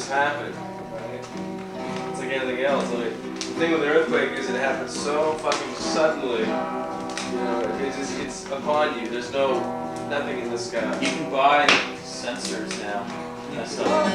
just happen. Right? It's like anything else. Like, the thing with the earthquake is it happens so fucking suddenly. You know, it's upon you. There's nothing in the sky. You can buy sensors now. That's not.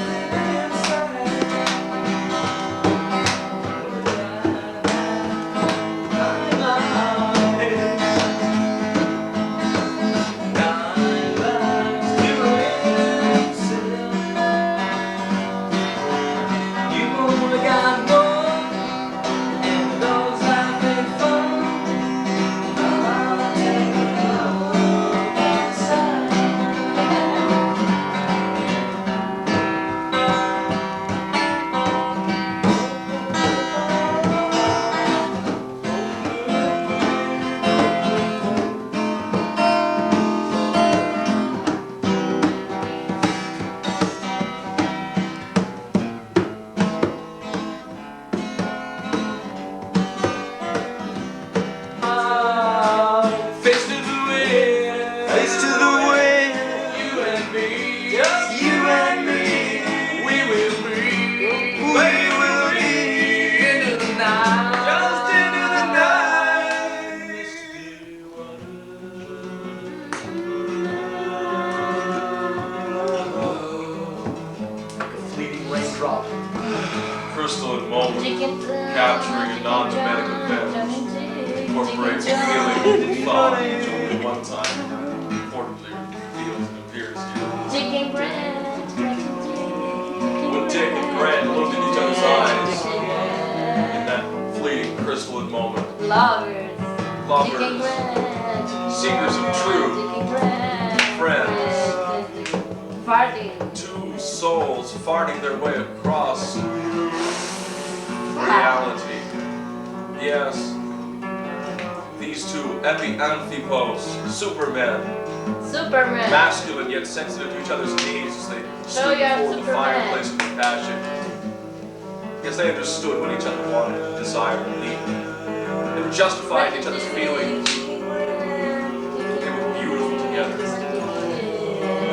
Crystalline moment, capturing a non-mimetic event, incorporates feeling and thought into only one time, importantly feels and appears here. When Dick and Grant looked in each other's eyes, in that fleeting crystalline moment, lovers, seekers of truth, friends, two souls farting their way across reality. Yes, these two epianthropos, supermen, masculine yet sensitive to each other's needs as they stood before the fireplace of compassion. Yes, they understood what each other wanted, desired, and needed. They were justified in each other's feelings. They were beautiful together.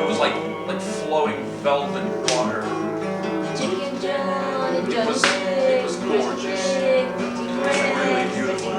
It was like flowing velvet water. It was gorgeous. It was really beautiful.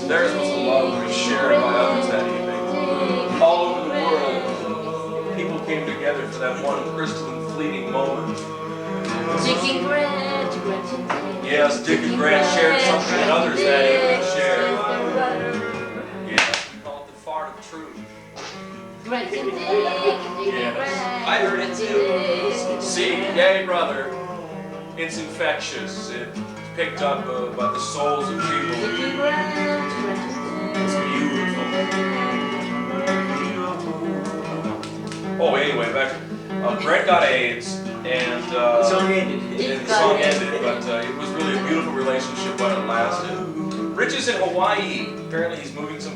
Theirs was a love to be shared by others that evening. All over the world, people came together for that one crystalline fleeting moment. Yes, Dick and Grant shared something that others that evening shared. Yeah, we call it the fart of truth. Yes, I heard it too. See, yay, brother. It's infectious. It's picked up by the souls of people. It's beautiful. Oh, anyway, back. Grant got AIDS, and the song ended, but it was really a beautiful relationship while it lasted. Rich is in Hawaii. Apparently, he's moving some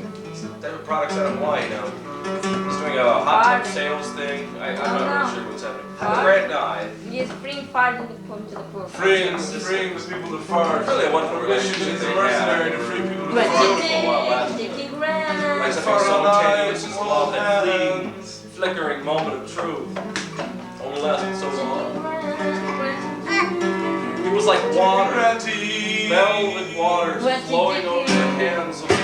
type of products out of Hawaii now. He's doing a hot tub sales thing. I'm not really sure what's happening. Grant died. Yes, bring fart in the pool to the pool. Freeing the people to fart. Really a wonderful relationship. It's mercenary to free people to fart. Like something so tenuous as love, that fleeting, flickering moment of truth. Only lasted so long. It was like water. Velvet water flowing over the hands of the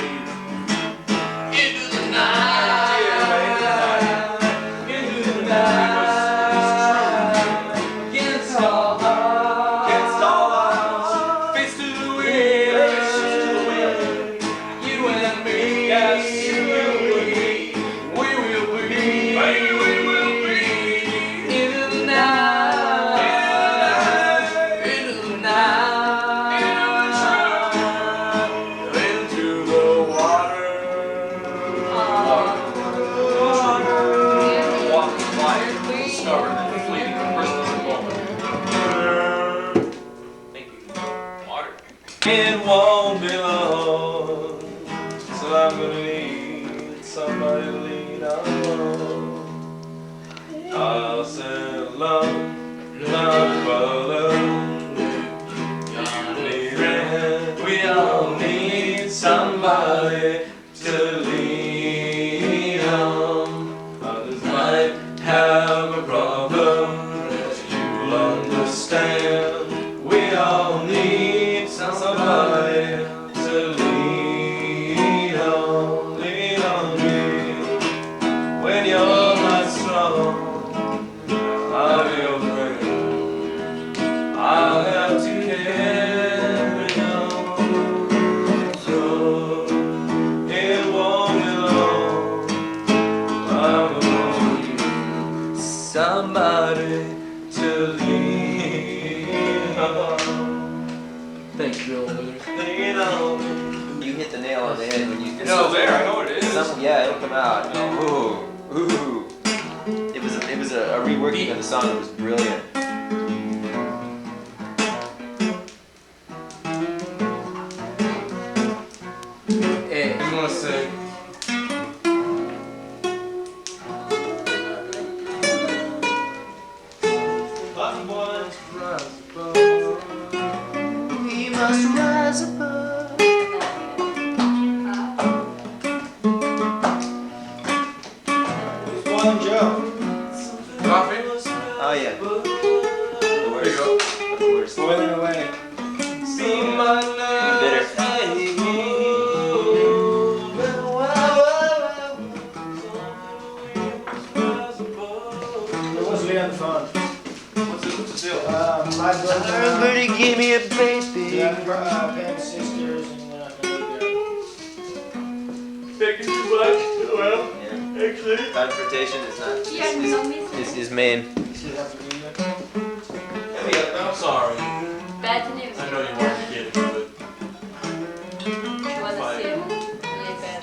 Well, I'm gonna need somebody to lean on. I'll send love, love for love. We all need somebody to lean on. Others might have a problem that you'll understand. We all need somebody to lean on me. When you're not strong, I'll be your friend. I'll have to carry on. So it won't be long. I'm gonna need somebody to lean on. Thanks, Bill. Lean on. You hit the nail on the head when you. It's still there, I know what it is. Yeah, it'll come out. Ooh, ooh. It was a reworking of the song that was brilliant. Hey, you wanna sing? We must rise above. One Joe. Coffee? Oh yeah. The There you go. worst. Boiling away. Be my love. Bitter. It was Lee on the phone. What's the deal? My brother. Everybody give me a baby. Yeah, Pam's sisters and Thank you too much. Well, Yeah. actually. Confrontation is not. Yeah, no miss. Is main. she has to be there. I'm sorry. Bad news. I know you wanted to get it, but She wasn't Fine. sick. Really bad.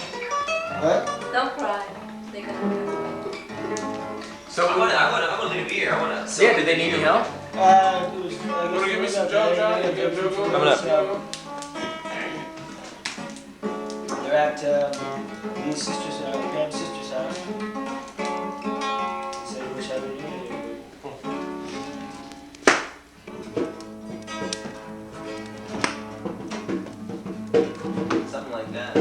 What? Don't cry. They're gonna come. So I wanna leave here. I wanna. Yeah, did they need any help? It was. wanna give me some Joe, John? You give Joe go? Coming up. They're at Lee's sister's, Pam's sister's house. Said they wish I would do it. Something like that.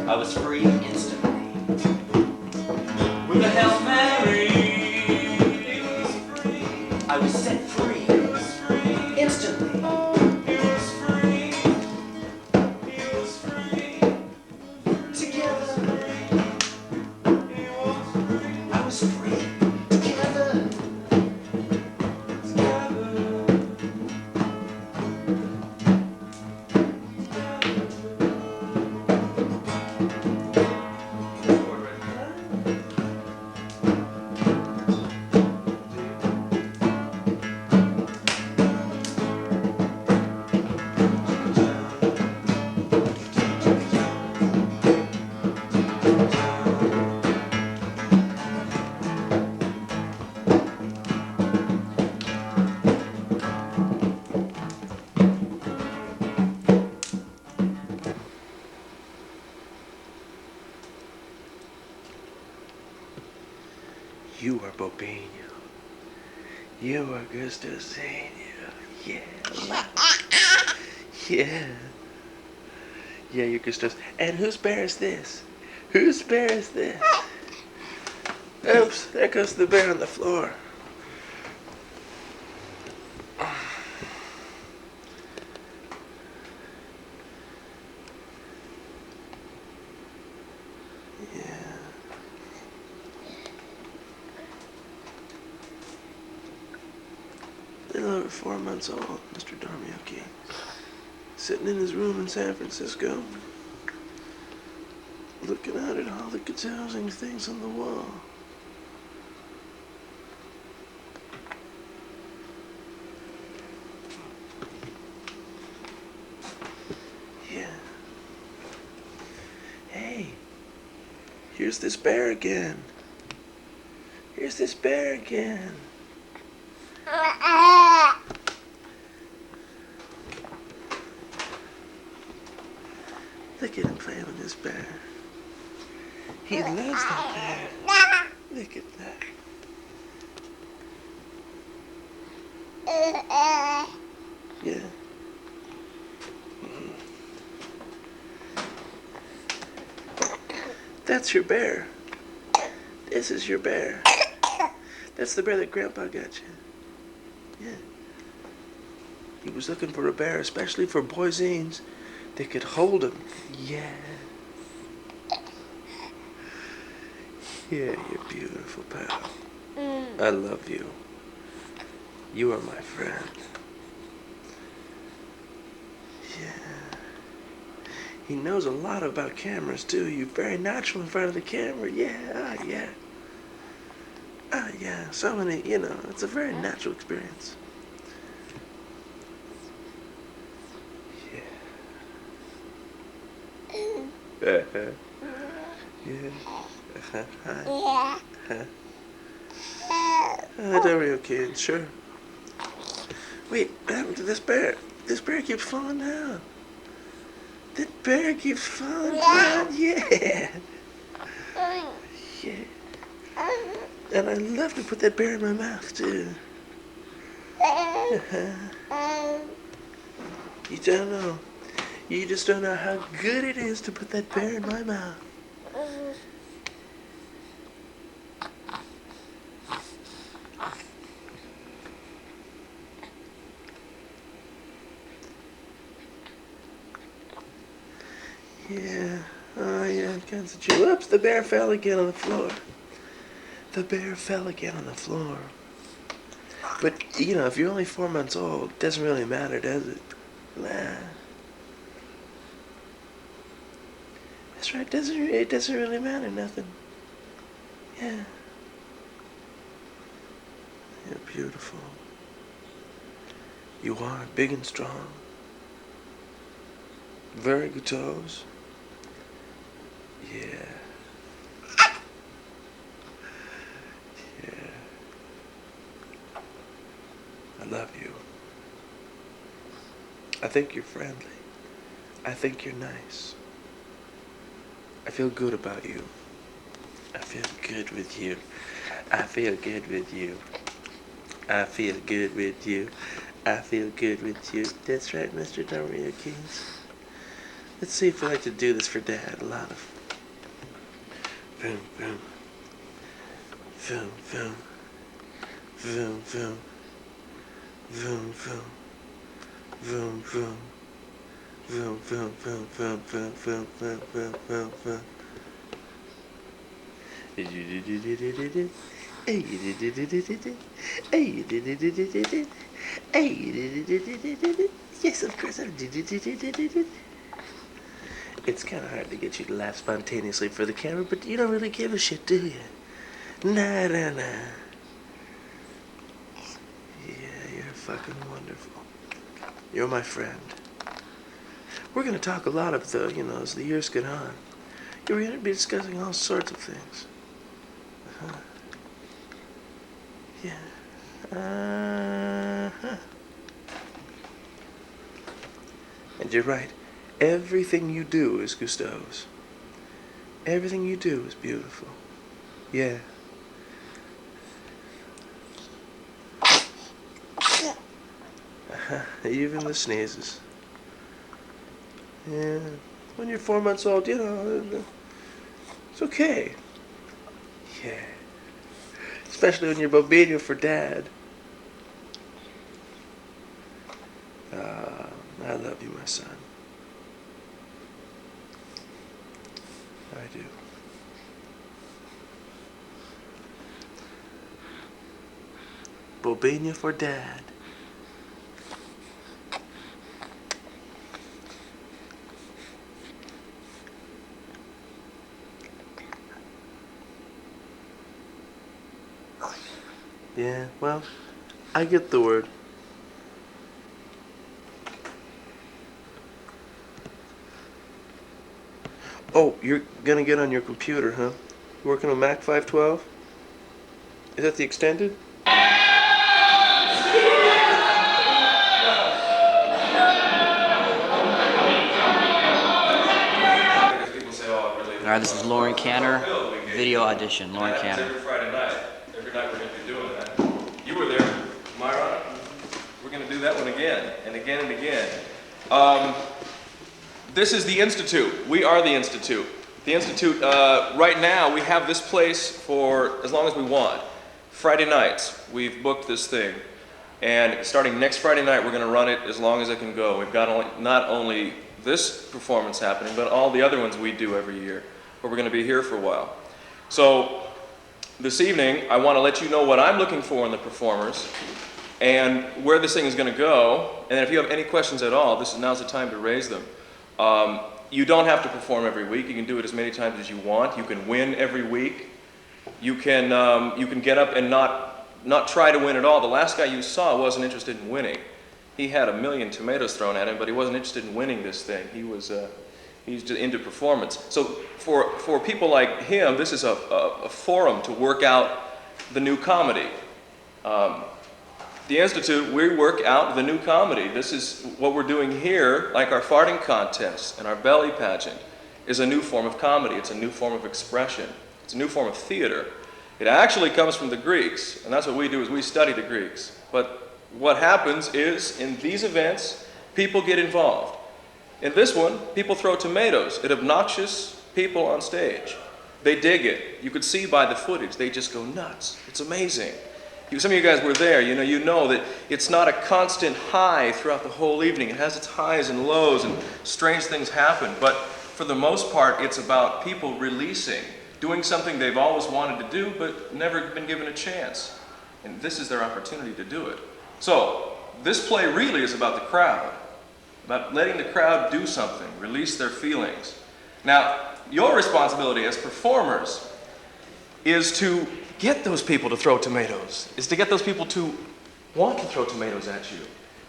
I was free instantly. With a Hail Mary. I was set free instantly. Together. I was free together. You are Bobino. You are Gustosania. Yeah. Yeah. Yeah, you're Gustos. And whose bear is this? Whose bear is this? Oops, there goes the bear on the floor. Little over 4 months old, Mr. Dormioki. Sitting in his room in San Francisco, looking out at all the housing things on the wall. Yeah. Hey, here's this bear again. Here's this bear again. Look at him playing with his this bear. He loves that bear. Look at that. Yeah. That's your bear. This is your bear. That's the bear that Grandpa got you. Yeah. He was looking for a bear, especially for boy zines that could hold him. Yeah. Yeah, you're beautiful, pal. I love you. You are my friend. Yeah. He knows a lot about cameras, too. You're very natural in front of the camera. Yeah, yeah. Yeah, so many, it's a very natural experience. Yeah. Yeah. Don't worry, okay, sure. Wait, what happened to this bear? This bear keeps falling down. That bear keeps falling down. Yeah. Yeah. And I love to put that bear in my mouth, too. You don't know. You just don't know how good it is to put that bear in my mouth. Yeah. Oh, yeah. Concentrate. Whoops, the bear fell again on the floor. The bear fell again on the floor. But, if you're only 4 months old, it doesn't really matter, does it? Nah. That's right, it doesn't really matter, nothing. Yeah. You're beautiful. You are big and strong. Very good toes. Yeah. Yeah. I love you. I think you're friendly. I think you're nice. I feel good about you. I feel good with you. I feel good with you. I feel good with you. I feel good with you. That's right, Mr. Dario Kings. Let's see if we like to do this for Dad. A lot of boom, boom, boom, boom, boom, boom, boom, boom, boom, boom, boom, boom, boom, boom, boom, boom, boom, boom, boom, boom. Yes, of course. It's kind of hard to get you to laugh spontaneously for the camera, but you don't really give a shit, do you? Nah. Yeah, you're fucking wonderful. You're my friend. We're gonna talk a lot of as the years get on. We're gonna be discussing all sorts of things. Yeah. And you're right. Everything you do is Gusteau's. Everything you do is beautiful. Yeah. Even the sneezes. Yeah. When you're 4 months old, it's okay. Yeah. Especially when you're Bobino for Dad. I love you, my son. I do. Bobino for Dad. Yeah, well, I get the word. Oh, you're gonna get on your computer, huh? You working on Mac 512? Is that the extended? People say, Alright, this is Lauren Canner, video audition, Lauren That happens Canner. every Friday night. Every night we're going to be doing that. You were there, Myra. We're going to do that one again and again and again. This is the Institute. We are the Institute. The Institute, right now, we have this place for as long as we want. Friday nights, we've booked this thing. And starting next Friday night, we're going to run it as long as it can go. We've got not only this performance happening, but all the other ones we do every year. But we're going to be here for a while. So this evening, I want to let you know what I'm looking for in the performers and where this thing is going to go. And if you have any questions at all, now's the time to raise them. You don't have to perform every week. You can do it as many times as you want. You can win every week. You can get up and not try to win at all. The last guy you saw wasn't interested in winning. He had 1 million tomatoes thrown at him, but he wasn't interested in winning this thing. He's just into performance. So for people like him, this is a forum to work out the new comedy. The Institute, we work out the new comedy. This is what we're doing here, like our farting contest and our belly pageant, is a new form of comedy. It's a new form of expression. It's a new form of theater. It actually comes from the Greeks, and that's what we do, is we study the Greeks. But what happens is, in these events, people get involved. In this one, people throw tomatoes at obnoxious people on stage. They dig it. You could see by the footage, they just go nuts. It's amazing. Some of you guys were there, you know that it's not a constant high throughout the whole evening. It has its highs and lows, and strange things happen. But for the most part, it's about people releasing, doing something they've always wanted to do, but never been given a chance. And this is their opportunity to do it. So, this play really is about the crowd, about letting the crowd do something, release their feelings. Now, your responsibility as performers is to get those people to throw tomatoes, is to get those people to want to throw tomatoes at you,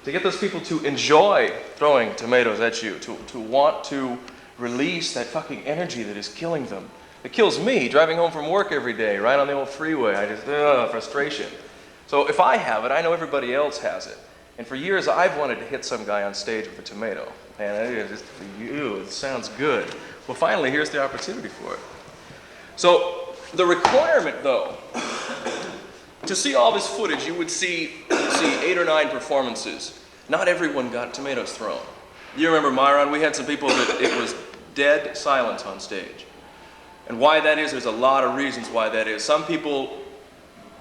to get those people to enjoy throwing tomatoes at you, to want to release that fucking energy that is killing them. It kills me driving home from work every day, right on the old freeway. I just, frustration. So if I have it, I know everybody else has it. And for years, I've wanted to hit some guy on stage with a tomato. And it just, it sounds good. Well, finally, here's the opportunity for it. So the requirement, though, to see all this footage, you would see 8 or 9 performances. Not everyone got tomatoes thrown. You remember Myron? We had some people that it was dead silence on stage. And why that is, there's a lot of reasons why that is. Some people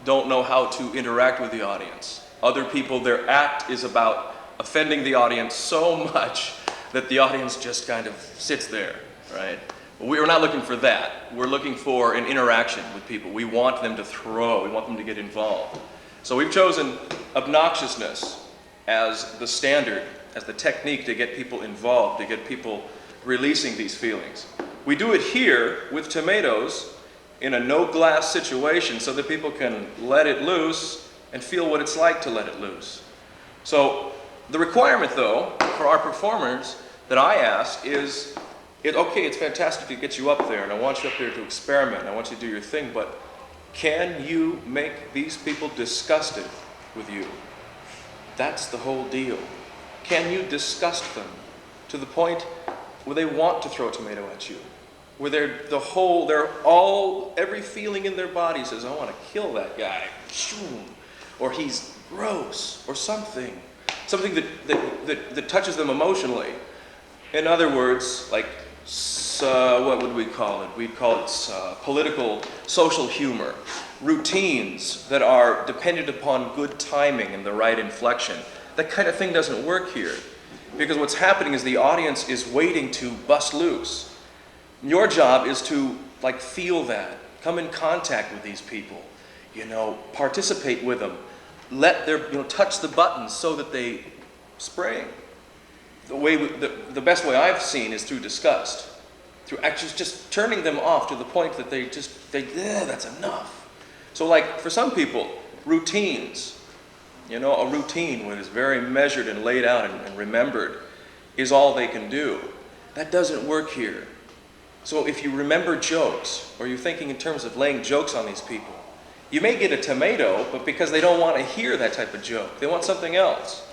don't know how to interact with the audience. Other people, their act is about offending the audience so much that the audience just kind of sits there, right? But we're not looking for that. We're looking for an interaction with people. We want them to throw. We want them to get involved. So we've chosen obnoxiousness as the standard, as the technique to get people involved, to get people releasing these feelings. We do it here with tomatoes in a no-glass situation so that people can let it loose and feel what it's like to let it loose. So the requirement, though, for our performers that I ask is, okay, it's fantastic to get you up there, and I want you up there to experiment, and I want you to do your thing, but can you make these people disgusted with you? That's the whole deal. Can you disgust them to the point where they want to throw a tomato at you? Where every feeling in their body says, I want to kill that guy. Or he's gross, or something. Something that touches them emotionally. In other words, like, what would we call it? We'd call it political, social humor. Routines that are dependent upon good timing and the right inflection. That kind of thing doesn't work here. Because what's happening is the audience is waiting to bust loose. Your job is to, like, feel that. Come in contact with these people. Participate with them. Let touch the buttons so that they spring. The best way I've seen is through disgust. Through actually just turning them off to the point that that's enough. So, like, for some people, routines, a routine when it's very measured and laid out and remembered is all they can do. That doesn't work here. So if you remember jokes, or you're thinking in terms of laying jokes on these people, you may get a tomato, but because they don't want to hear that type of joke. They want something else.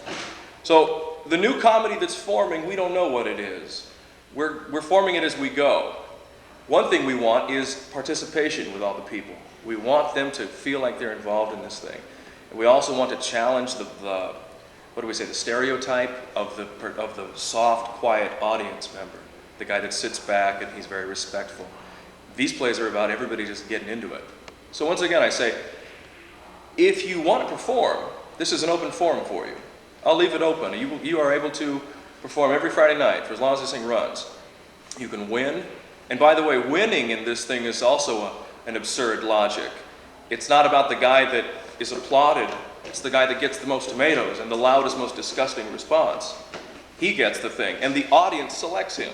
So the new comedy that's forming, we don't know what it is. We're forming it as we go. One thing we want is participation with all the people. We want them to feel like they're involved in this thing. And we also want to challenge the what do we say, the stereotype of the soft, quiet audience member, the guy that sits back and he's very respectful. These plays are about everybody just getting into it. So once again, I say, if you want to perform, this is an open forum for you. I'll leave it open. You are able to perform every Friday night for as long as this thing runs. You can win. And by the way, winning in this thing is also an absurd logic. It's not about the guy that is applauded. It's the guy that gets the most tomatoes and the loudest, most disgusting response. He gets the thing, and the audience selects him.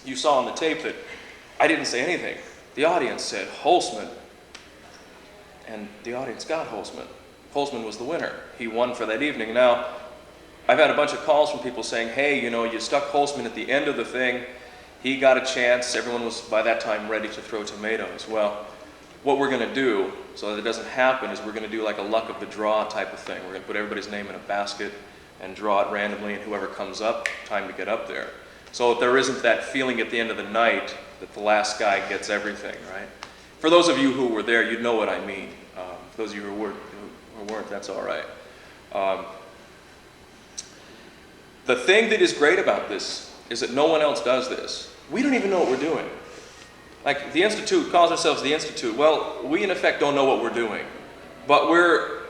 You saw on the tape that I didn't say anything. The audience said, Holzman. And the audience got Holzman. Holzman was the winner. He won for that evening. Now, I've had a bunch of calls from people saying, hey, you know, you stuck Holzman at the end of the thing. He got a chance. Everyone was, by that time, ready to throw tomatoes. Well, what we're going to do, so that it doesn't happen, is we're going to do like a luck of the draw type of thing. We're going to put everybody's name in a basket and draw it randomly, and whoever comes up, time to get up there. So there isn't that feeling at the end of the night that the last guy gets everything, right? For those of you who were there, you'd know what I mean. For those of you who weren't, that's all right. The thing that is great about this is that no one else does this. We don't even know what we're doing. Like the Institute calls ourselves the Institute. Well, we in effect don't know what we're doing. But we're,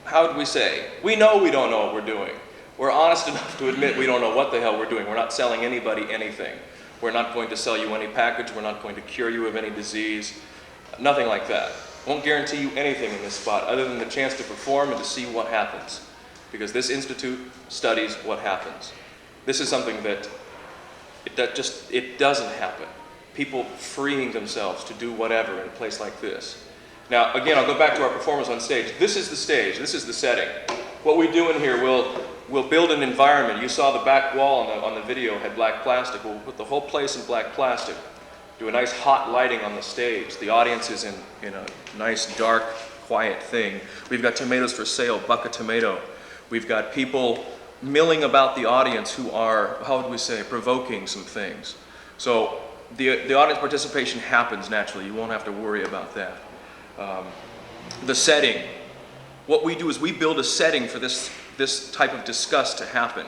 how would we say? We know we don't know what we're doing. We're honest enough to admit we don't know what the hell we're doing. We're not selling anybody anything. We're not going to sell you any package. We're not going to cure you of any disease. Nothing like that. Won't guarantee you anything in this spot other than the chance to perform and to see what happens. Because this institute studies what happens. This is something that it doesn't happen. People freeing themselves to do whatever in a place like this. Now, again, I'll go back to our performance on stage. This is the stage. This is the setting. What we do in here, we'll build an environment. You saw the back wall on the video had black plastic. We'll put the whole place in black plastic. Do a nice hot lighting on the stage. The audience is in a nice, dark, quiet thing. We've got tomatoes for sale, buck a tomato. We've got people milling about the audience who are, how would we say, provoking some things. So the audience participation happens naturally. You won't have to worry about that. The setting. What we do is we build a setting for this type of discuss to happen.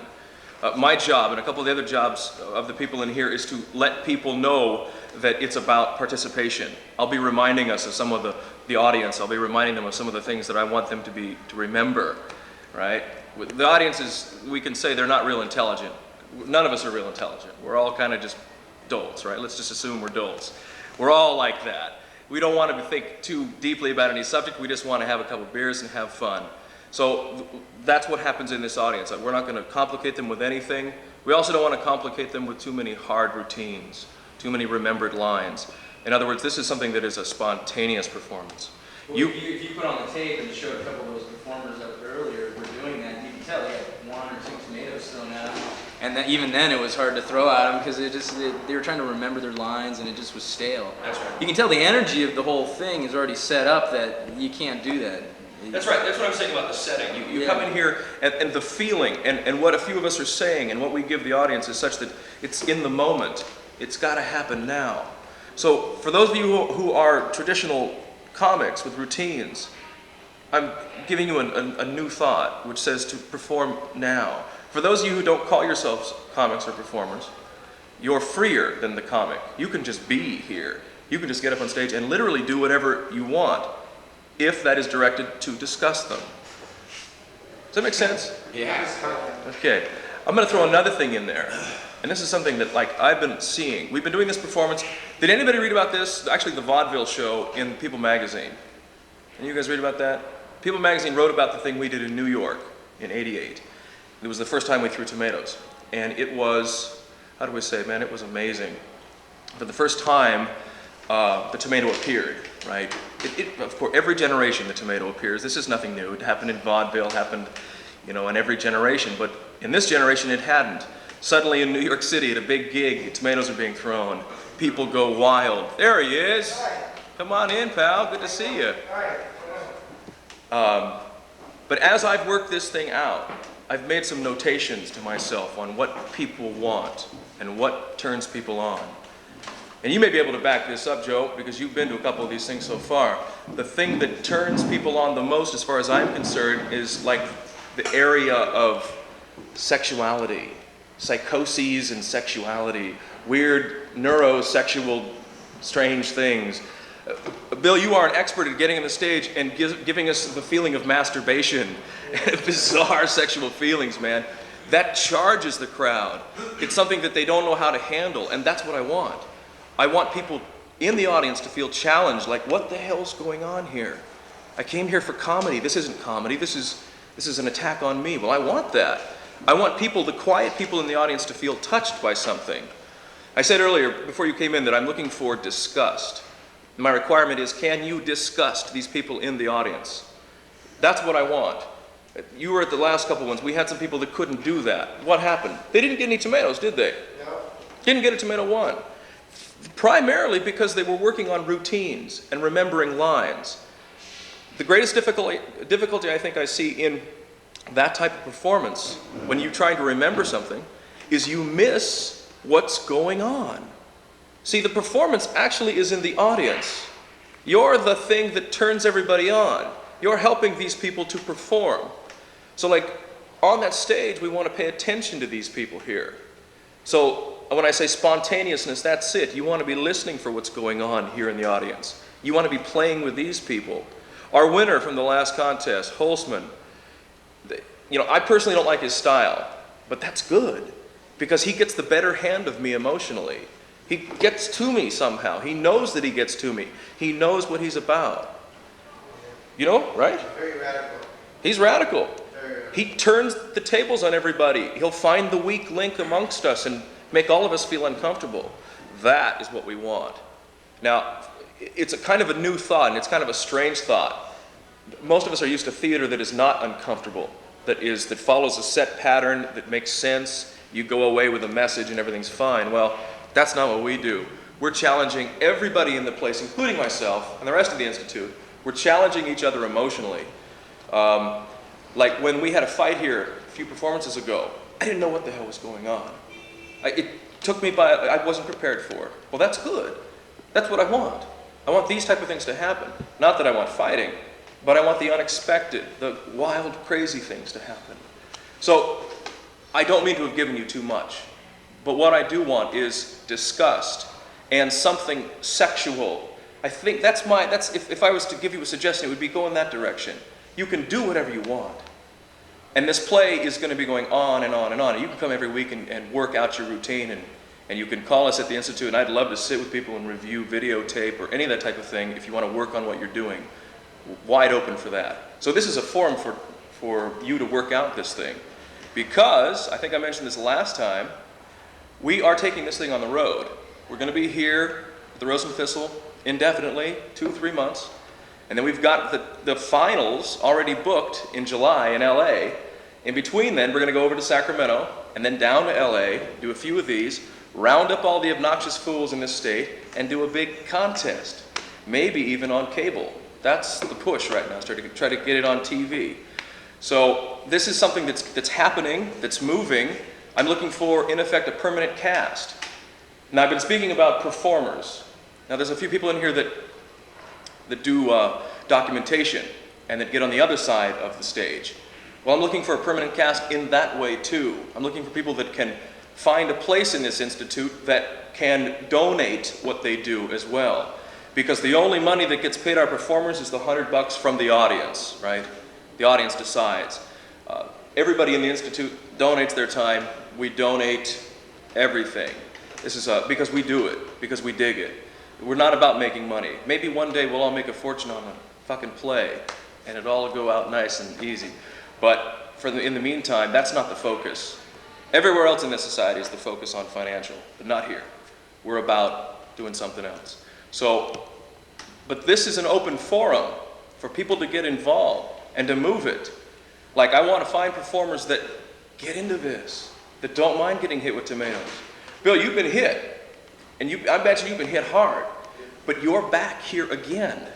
My job and a couple of the other jobs of the people in here is to let people know that it's about participation. I'll be reminding us of some of the audience. I'll be reminding them of some of the things that I want them to remember, right? The audience is, we can say they're not real intelligent. None of us are real intelligent. We're all kind of just dolts, right? Let's just assume we're dolts. We're all like that. We don't want to think too deeply about any subject. We just want to have a couple beers and have fun. So that's what happens in this audience. We're not going to complicate them with anything. We also don't want to complicate them with too many hard routines, too many remembered lines. In other words, this is something that is a spontaneous performance. Well, if you put on the tape and showed a couple of those performers up earlier were doing that, you can tell they had 1 or 2 tomatoes thrown at them. And that even then it was hard to throw at them because they were trying to remember their lines and it just was stale. That's right. You can tell the energy of the whole thing is already set up that you can't do that. That's right. That's what I'm saying about the setting. You come in here and the feeling and what a few of us are saying and what we give the audience is such that it's in the moment. It's got to happen now. So for those of you who are traditional comics with routines, I'm giving you a new thought which says to perform now. For those of you who don't call yourselves comics or performers, you're freer than the comic. You can just be here. You can just get up on stage and literally do whatever you want if that is directed to discuss them. Does that make sense? Yeah. Okay. I'm going to throw another thing in there. And this is something that I've been seeing. We've been doing this performance. Did anybody read about this? Actually, the vaudeville show in People magazine. Can you guys read about that? People magazine wrote about the thing we did in New York in '88. It was the first time we threw tomatoes. And it was, how do we say, man, it was amazing. For the first time, the tomato appeared, right? Of course, every generation the tomato appears. This is nothing new. It happened in vaudeville, happened, in every generation. But in this generation, it hadn't. Suddenly in New York City, at a big gig, tomatoes are being thrown. People go wild. There he is. Come on in, pal. Good to see you. But as I've worked this thing out, I've made some notations to myself on what people want and what turns people on. And you may be able to back this up, Joe, because you've been to a couple of these things so far. The thing that turns people on the most, as far as I'm concerned, is like the area of sexuality, psychoses and sexuality, weird neurosexual strange things. Bill, you are an expert at getting on the stage and giving us the feeling of masturbation and bizarre sexual feelings, man. That charges the crowd. It's something that they don't know how to handle, and that's what I want. I want people in the audience to feel challenged, like, what the hell's going on here? I came here for comedy. This isn't comedy. This is an attack on me. Well, I want that. I want people, the quiet people in the audience, to feel touched by something. I said earlier, before you came in, that I'm looking for disgust. My requirement is, can you disgust these people in the audience? That's what I want. You were at the last couple ones. We had some people that couldn't do that. What happened? They didn't get any tomatoes, did they? No. Didn't get a tomato one. Primarily because they were working on routines and remembering lines. The greatest difficulty I think I see in that type of performance, when you're trying to remember something, is you miss what's going on. See, the performance actually is in the audience. You're the thing that turns everybody on. You're helping these people to perform. So like, on that stage, we want to pay attention to these people here. So when I say spontaneousness, that's it. You want to be listening for what's going on here in the audience. You want to be playing with these people. Our winner from the last contest, Holzman, you know, I personally don't like his style, but that's good, because he gets the better hand of me emotionally. He gets to me somehow. He knows that he gets to me. He knows what he's about. You know, right? Very radical. He's radical. Very radical. He turns the tables on everybody. He'll find the weak link amongst us and make all of us feel uncomfortable. That is what we want. Now, it's a kind of a new thought, and it's kind of a strange thought. Most of us are used to theater that is not uncomfortable, that follows a set pattern, that makes sense. You go away with a message and everything's fine. Well, that's not what we do. We're challenging everybody in the place, including myself and the rest of the Institute. We're challenging each other emotionally. Like when we had a fight here a few performances ago, I didn't know what the hell was going on. It took me by, I wasn't prepared for it. Well, that's good. That's what I want. I want these type of things to happen. Not that I want fighting, but I want the unexpected, the wild, crazy things to happen. So, I don't mean to have given you too much, but what I do want is disgust and something sexual. I think if I was to give you a suggestion, it would be go in that direction. You can do whatever you want. And this play is going to be going on and on and on. You can come every week and work out your routine, and you can call us at the Institute, and I'd love to sit with people and review videotape or any of that type of thing if you want to work on what you're doing. Wide open for that. So this is a forum for you to work out this thing. Because, I think I mentioned this last time, we are taking this thing on the road. We're going to be here at the Rose and Thistle indefinitely, 2-3 months. And then we've got the finals already booked in July in LA. In between then, we're going to go over to Sacramento and then down to LA, do a few of these, round up all the obnoxious fools in this state, and do a big contest. Maybe even on cable. That's the push right now, try to get it on TV. So this is something that's happening, that's moving. I'm looking for, in effect, a permanent cast. Now, I've been speaking about performers. Now, there's a few people in here that do documentation and that get on the other side of the stage. Well, I'm looking for a permanent cast in that way, too. I'm looking for people that can find a place in this institute that can donate what they do as well. Because the only money that gets paid our performers is the $100 from the audience, right? The audience decides. Everybody in the Institute donates their time. We donate everything. This is because we do it, because we dig it. We're not about making money. Maybe one day we'll all make a fortune on a fucking play, and it'll all go out nice and easy. But in the meantime, that's not the focus. Everywhere else in this society is the focus on financial, but not here. We're about doing something else. So, but this is an open forum for people to get involved and to move it. Like, I want to find performers that get into this, that don't mind getting hit with tomatoes. Bill, you've been hit, and I bet you've been hit hard, but you're back here again.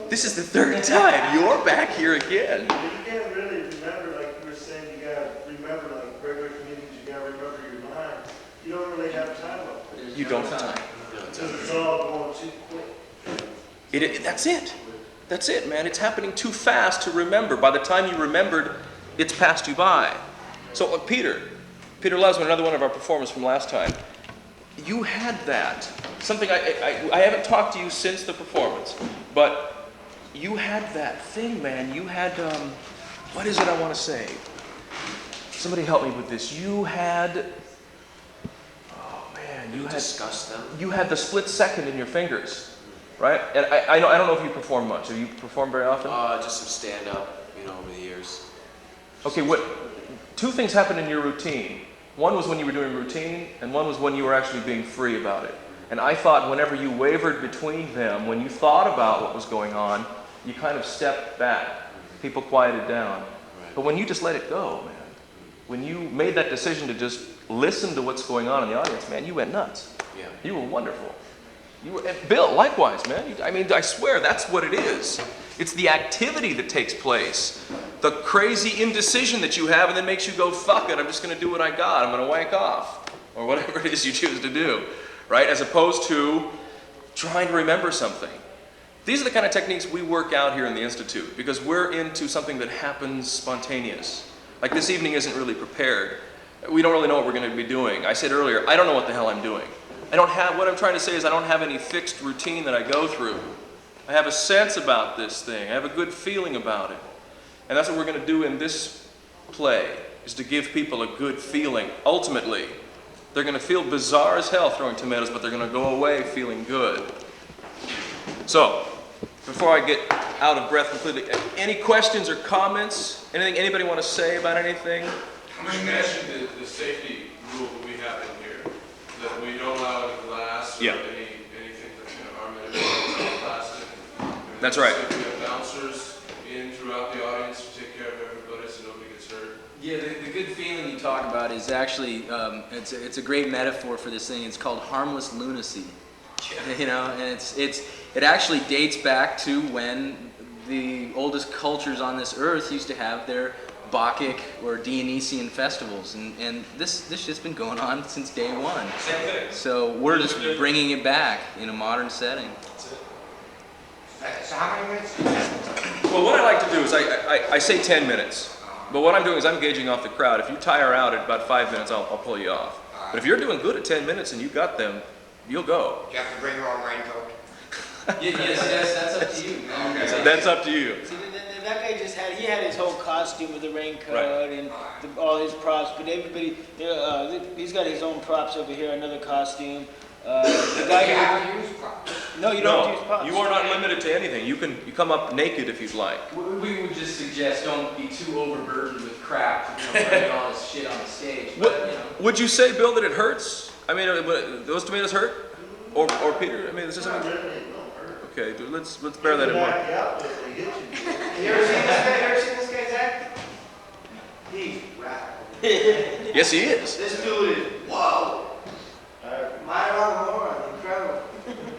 This is the third time. You're back here again. You can't really remember, like you were saying, you gotta remember, like regular comedians, you gotta remember your lines. You don't really have time up there. You don't have time. Because it's all going too quick. That's it, man. It's happening too fast to remember. By the time you remembered, it's passed you by. So Peter Lesman, another one of our performers from last time, you had that. Something I haven't talked to you since the performance, but you had that thing, man. You had, what is it I want to say? Somebody help me with this. You had, oh man, you had discussed them. You had the split second in your fingers, right? And I don't know if you perform much. Have you performed very often? Just some stand-up, over the years. Okay, two things happened in your routine. One was when you were doing routine, and one was when you were actually being free about it. And I thought whenever you wavered between them, when you thought about what was going on, you kind of stepped back. People quieted down. But when you just let it go, man, when you made that decision to just listen to what's going on in the audience, man, you went nuts. Yeah. You were wonderful. And Bill, likewise, man. I swear, that's what it is. It's the activity that takes place. The crazy indecision that you have and then makes you go, fuck it, I'm just going to do what I got. I'm going to wank off. Or whatever it is you choose to do. Right? As opposed to trying to remember something. These are the kind of techniques we work out here in the Institute because we're into something that happens spontaneous. Like this evening isn't really prepared. We don't really know what we're going to be doing. I said earlier, I don't know what the hell I'm doing. What I'm trying to say is I don't have any fixed routine that I go through. I have a sense about this thing. I have a good feeling about it. And that's what we're going to do in this play, is to give people a good feeling. Ultimately, they're going to feel bizarre as hell throwing tomatoes, but they're going to go away feeling good. So, before I get out of breath completely, any questions or comments? Anything anybody want to say about anything? You mentioned the safety rule that we have in here, that we don't allow any glass or anything that's going to harm anybody, plastic. That's right. So we have bouncers in throughout the audience to take care of everybody so nobody gets hurt. Yeah, the good feeling you talk about is actually, it's a great metaphor for this thing. It's called harmless lunacy. Yeah. And it actually dates back to when the oldest cultures on this earth used to have their Bacchic or Dionysian festivals, and this shit's been going on since day one. Same thing. So we're just bringing it back in a modern setting. So how many minutes? Well, what I like to do is I say 10 minutes, but what I'm doing is I'm gauging off the crowd. If you tire out at about 5 minutes, I'll pull you off. But if you're doing good at 10 minutes and you got them, you'll go. Do you have to bring your own raincoat? Yes, that's up to you. Okay. So that's up to you. See, that guy he had his whole costume with the raincoat Right. and all his props, but everybody, he's got his own props over here, another costume. The guy who use props. No, you don't use props. You are not limited to anything. You come up naked if you'd like. We would just suggest don't be too overburdened with crap, bringing all this shit on the stage. But, Would you say, Bill, that it hurts? I mean, those tomatoes hurt? Or Peter? I mean, is this something? Okay, dude, let's bear that in mind. You ever seen this guy's act? He's radical. Yes, he is. This dude is, whoa. My Lord, incredible.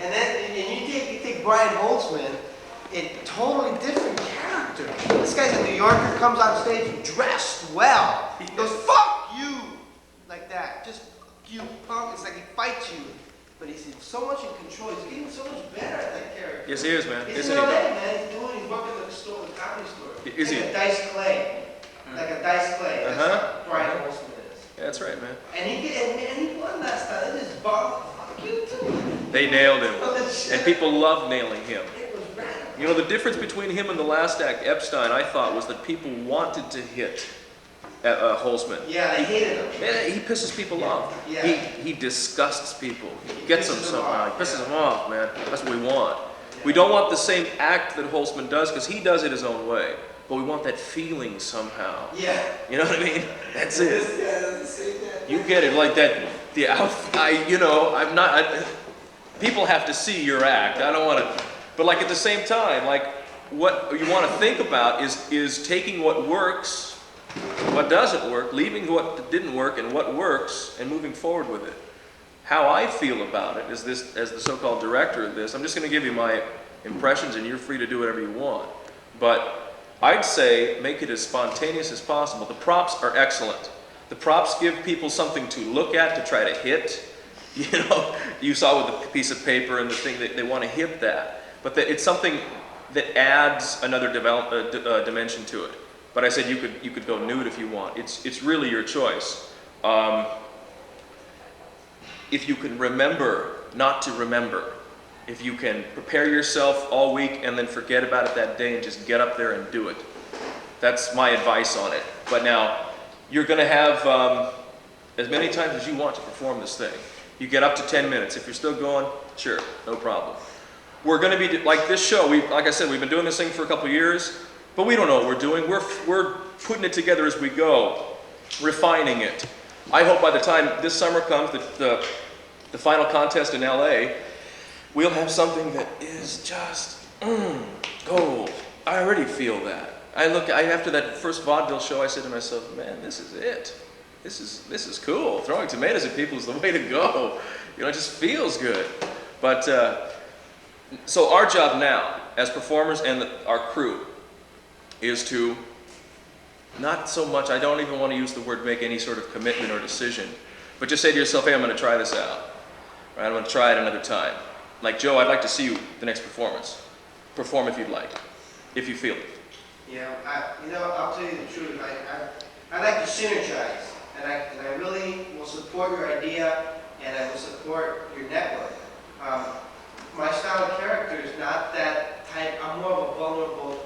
And you take Brian Holtzman, a totally different character. This guy's a New Yorker, comes on stage dressed well. He goes, fuck you, like that. Just fuck you, punk. It's like he fights you. But he's so much in control. He's getting so much better at that character. Yes, he is, man. He's Isn't in he? LA, man. He's working at the store, the comedy store. Is like he? A dice clay. Like a dice clay. That's what Brian Holtzman is. Yeah, that's right, man. And he won last time. They just fuck you too. They nailed him. And people love nailing him. It was radical. You know, the difference between him and the last act, Epstein, I thought, was that people wanted to hit Holtzman. Yeah, they hated him. Yeah, he pisses people off. Yeah. He disgusts people. He gets them somehow. He pisses them off, man. That's what we want. We don't want the same act that Holtzman does, because he does it his own way. But we want that feeling somehow. Yeah. You know what I mean? That's it. This guy doesn't say that. You get it, like that. I'm not. People have to see your act. I don't want to. But like at the same time, like what you want to think about is taking what works, what doesn't work, leaving what didn't work, and what works, and moving forward with it. How I feel about it is this, as the so-called director of this. I'm just going to give you my impressions, and you're free to do whatever you want. But I'd say make it as spontaneous as possible. The props are excellent. The props give people something to look at, to try to hit. You know, you saw with the piece of paper and the thing that they want to hit that, but it's something that adds another dimension to it. But I said you could go nude if you want. It's really your choice. If you can remember not to remember, if you can prepare yourself all week and then forget about it that day and just get up there and do it. That's my advice on it. But now, you're going to have as many times as you want to perform this thing. You get up to 10 minutes. If you're still going, sure, no problem. We're going to be, like this show, like I said, we've been doing this thing for a couple years, but we don't know what we're doing. We're putting it together as we go, refining it. I hope by the time this summer comes, the final contest in LA, we'll have something that is just gold. I already feel that. After that first vaudeville show, I said to myself, man, this is it. This is cool. Throwing tomatoes at people is the way to go. You know, it just feels good. But, so our job now, as performers and our crew, is to not so much, I don't even want to use the word make any sort of commitment or decision, but just say to yourself, hey, I'm going to try this out. Right? I'm going to try it another time. Like, Joe, I'd like to see you the next performance. Perform if you'd like, if you feel it. Yeah, I'll tell you the truth. I like to synergize, and I really will support your idea, and I will support your network. My style of character is not that type. I'm more of a vulnerable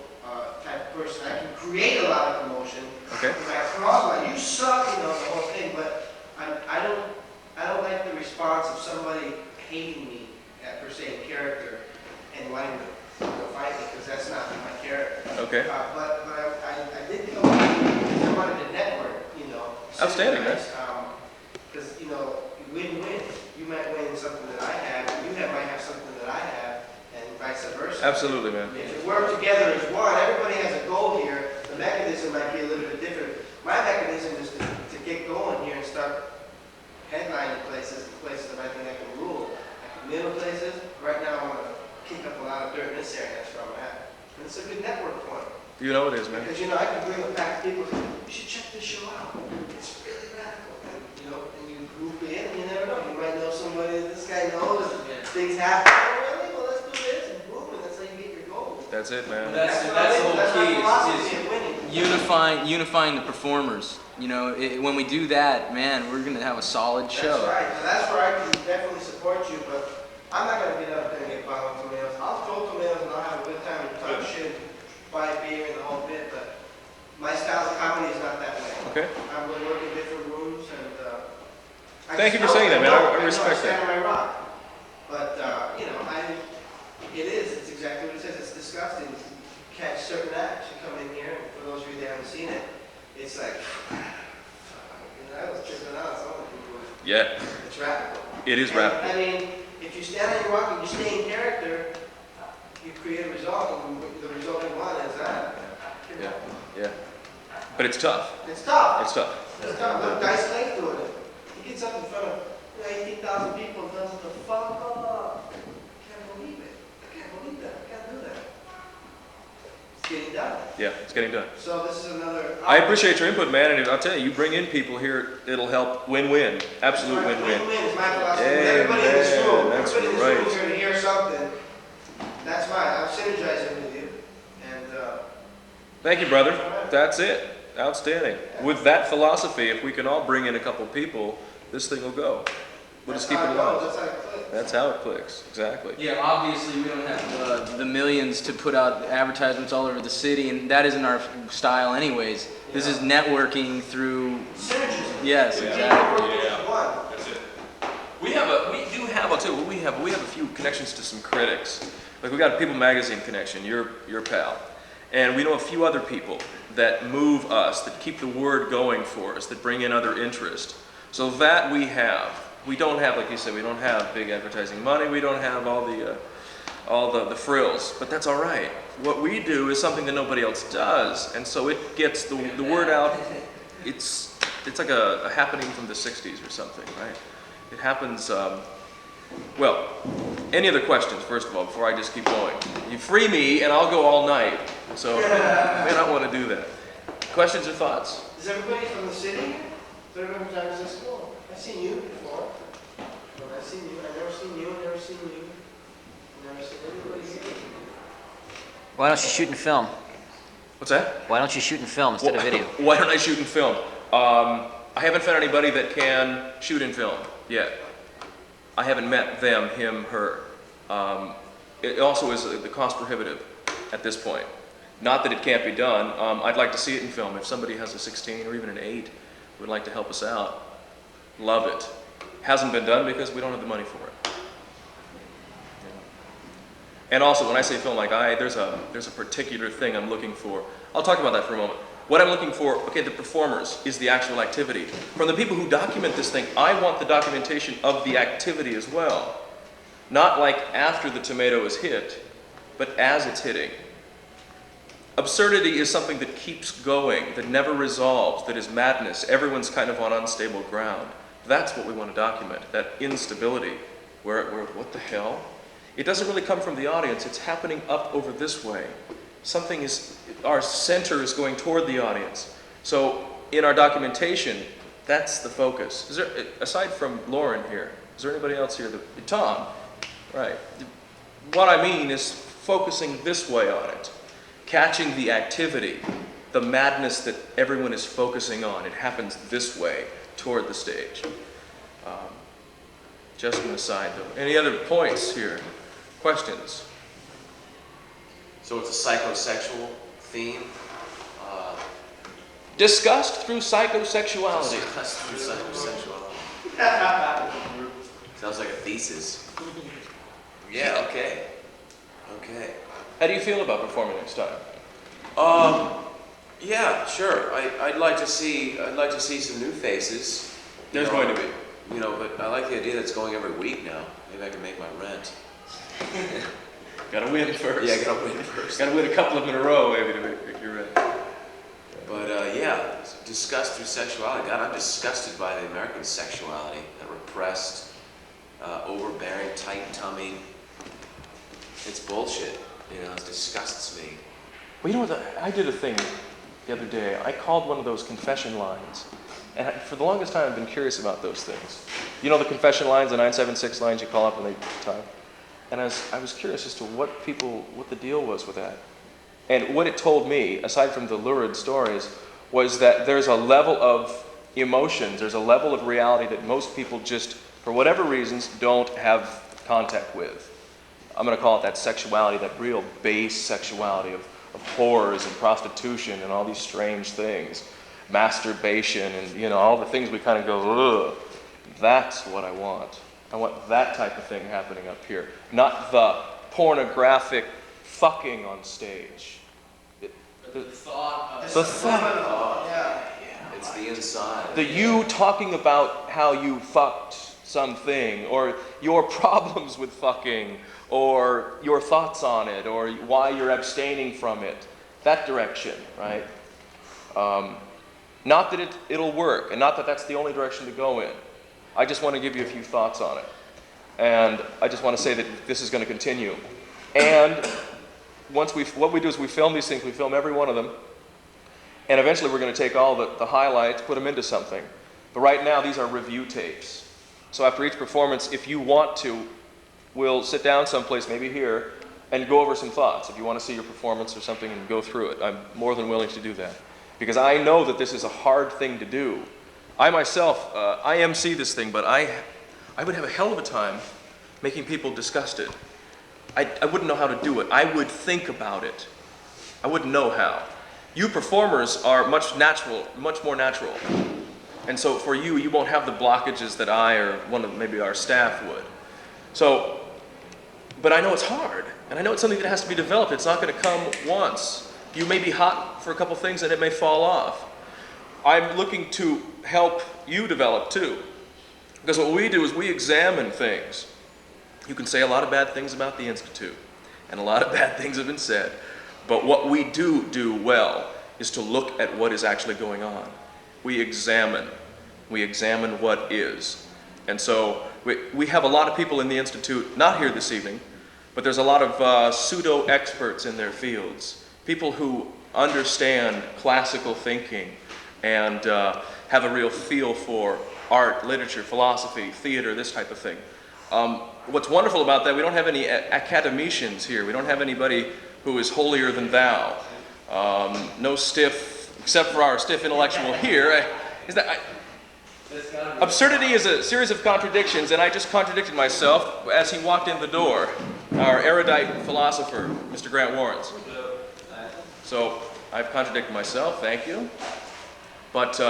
type of person. I can create a lot of emotion. Okay. If I cross like, you suck, the whole thing. But I don't like the response of somebody hating me per se in character and wanting to fight me, because that's not my character. Okay. But I did come because I wanted to network, Outstanding, man. Because, win-win. You might win something that I have, and you might have something that I have, and vice versa. Absolutely, man. If we work together as one, everybody has a goal here. The mechanism might be a little bit different. My mechanism is to get going here and start headlining places that I think I can rule. I can middle places. Right now, I'm going to kick up a lot of dirt in this area. That's where I'm at. And it's a good network point. You know it is, man. Because, I can bring it back to people. You should check this show out. It's really radical. And you group in, and you never know. You might know somebody that this guy knows. Things happen. Oh, really? Well, let's do this. And boom. And that's how you get your goals. That's it, man. That's the whole key is unifying the performers. When we do that, man, we're going to have a solid show. That's right. Now, that's where I can definitely support you, but I'm not going to get up there and get bottled tomatoes. I'll throw tomatoes and I'll have a good time and talk shit, buy beer and the whole bit, but my style of comedy is not that way. Okay. I'm going to work in different rooms, and Thank you for saying that, man. I respect that. I stand that. on my rock. But, it's exactly what it says. It's disgusting to catch certain acts. You come in here, and for those of you that haven't seen it, it's like, I was tripping out. Some of the people. Yeah. It's radical. It is radical. I mean, if you stand on your rock and you stay in character, you create a result, and the result you want is that. Yeah. Yeah. But it's tough. It's tough. It's tough. It's tough. Look, Dice Lake doing it. He gets up in front of 18,000 people and does the fuck up. Can't believe it. I can't believe that. I can't do that. It's getting done. Yeah, it's getting done. So this is another. I appreciate your input, man, and I'll tell you bring in people here, it'll help win-win. Absolute win-win. Win-win is my philosophy. Amen. Everybody in this room, That's everybody in this right. room is going to hear something. That's fine. I'm synergizing with you. And Thank you, brother. That's it. Outstanding. With that philosophy, if we can all bring in a couple people, this thing will go. We'll just keep it alive. That's how it clicks. That's how it clicks. Exactly. Yeah, obviously we don't have the millions to put out advertisements all over the city, and that isn't our style anyways. This is networking through... Synergism. Yes, exactly. Yeah. That's it. We have a few connections to some critics. Like we got a People Magazine connection, your pal. And we know a few other people that move us, that keep the word going for us, that bring in other interest. So that we have. We don't have, like you said, we don't have big advertising money. We don't have all the frills, but that's all right. What we do is something that nobody else does, and so it gets the word out. It's like a happening from the 60s or something, right? It happens. Well, any other questions, first of all, before I just keep going? You free me, and I'll go all night. So you may not want to do that. Questions or thoughts? Is everybody from the city? Is everybody from San Francisco? I've seen you before. I've seen you. I've never seen you. I've never seen you. I've never seen anybody here. Why don't you shoot and film? What's that? Why don't you shoot and film instead of video? Why don't I shoot and film? I haven't found anybody that can shoot and film yet. I haven't met them, him, her. It also is the cost prohibitive at this point. Not that it can't be done. I'd like to see it in film. If somebody has a 16 or even an 8 would like to help us out, love it. Hasn't been done because we don't have the money for it. And also, when I say film like there's a particular thing I'm looking for. I'll talk about that for a moment. What I'm looking for, okay, the performers is the actual activity. From the people who document this thing, I want the documentation of the activity as well. Not like after the tomato is hit, but as it's hitting. Absurdity is something that keeps going, that never resolves, that is madness. Everyone's kind of on unstable ground. That's what we want to document, that instability, where what the hell? It doesn't really come from the audience, it's happening up over this way. Something is, our center is going toward the audience. So in our documentation, that's the focus. Is there, aside from Lauren here, is there anybody else here? Tom, right. What I mean is focusing this way on it, catching the activity, the madness that everyone is focusing on. It happens this way toward the stage. Just an aside though. Any other points here? Questions? So it's a psychosexual theme? Discussed through psychosexuality. Discussed through psychosexuality. Sounds like a thesis. Yeah, okay. Okay. How do you feel about performing next time? Yeah, sure. I'd like to see some new faces. There's going to be. You know, but I like the idea that it's going every week now. Maybe I can make my rent. Gotta win first. Yeah, gotta win first. Gotta win a couple of them in a row, maybe, to make your rent. But yeah, disgust through sexuality. God, I'm disgusted by the American sexuality, that repressed, overbearing, tight tummy. It's bullshit. You know, it disgusts me. Well, you know what? I did a thing the other day. I called one of those confession lines. And for the longest time, I've been curious about those things. You know the confession lines, the 976 lines you call up and they time? And I was curious as to what the deal was with that. And what it told me, aside from the lurid stories, was that there's a level of emotions, there's a level of reality that most people just, for whatever reasons, don't have contact with. I'm going to call it that sexuality, that real base sexuality of whores and prostitution and all these strange things. Masturbation and, you know, all the things we kind of go, ugh. That's what I want. I want that type of thing happening up here. Not the pornographic fucking on stage. The thought of The thought. Yeah. It's the inside. The you talking about how you fucked something, or your problems with fucking, or your thoughts on it, or why you're abstaining from it. That direction, right? Not that it'll work, and not that that's the only direction to go in. I just want to give you a few thoughts on it. And I just want to say that this is going to continue. And what we do is we film these things, we film every one of them, and eventually we're going to take all the highlights, put them into something. But right now, these are review tapes. So after each performance, if you want to, we'll sit down someplace, maybe here, and go over some thoughts. If you want to see your performance or something and go through it, I'm more than willing to do that. Because I know that this is a hard thing to do. I myself, I MC this thing, but I would have a hell of a time making people disgusted. I wouldn't know how to do it. I would think about it. I wouldn't know how. You performers are much more natural. And so for you, you won't have the blockages that I or one of maybe our staff would. So, but I know it's hard. And I know it's something that has to be developed. It's not going to come once. You may be hot for a couple things and it may fall off. I'm looking to help you develop too. Because what we do is we examine things. You can say a lot of bad things about the Institute, and a lot of bad things have been said. But what we do well is to look at what is actually going on. We examine what is. And so we have a lot of people in the Institute, not here this evening, but there's a lot of pseudo-experts in their fields. People who understand classical thinking and have a real feel for art, literature, philosophy, theater, this type of thing. What's wonderful about that, we don't have any academicians here. We don't have anybody who is holier than thou. No stiff, except for our stiff intellectual here. Absurdity is a series of contradictions, and I just contradicted myself as he walked in the door. Our erudite philosopher, Mr. Grant Warrens. So I've contradicted myself, thank you. But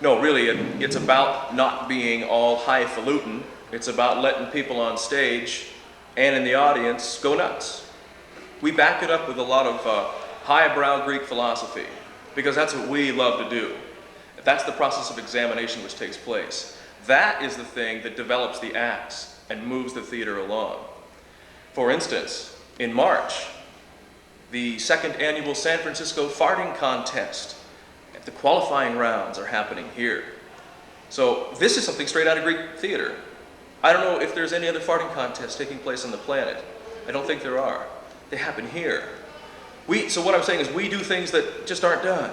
no, really, it's about not being all highfalutin. It's about letting people on stage and in the audience go nuts. We back it up with a lot of highbrow Greek philosophy, because that's what we love to do. That's the process of examination which takes place. That is the thing that develops the acts and moves the theater along. For instance, in March, the second annual San Francisco farting contest. The qualifying rounds are happening here. So this is something straight out of Greek theater. I don't know if there's any other farting contests taking place on the planet. I don't think there are. They happen here. So what I'm saying is we do things that just aren't done.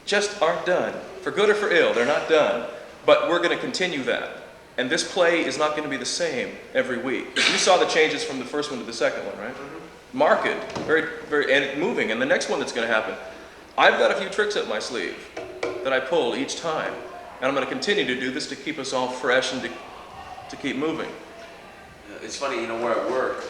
Just aren't done. For good or for ill, they're not done. But we're going to continue that. And this play is not going to be the same every week. You saw the changes from the first one to the second one, right? Marked, very, very, and moving. And the next one that's going to happen, I've got a few tricks up my sleeve that I pull each time. And I'm going to continue to do this to keep us all fresh and to keep moving. It's funny, you know, where I work,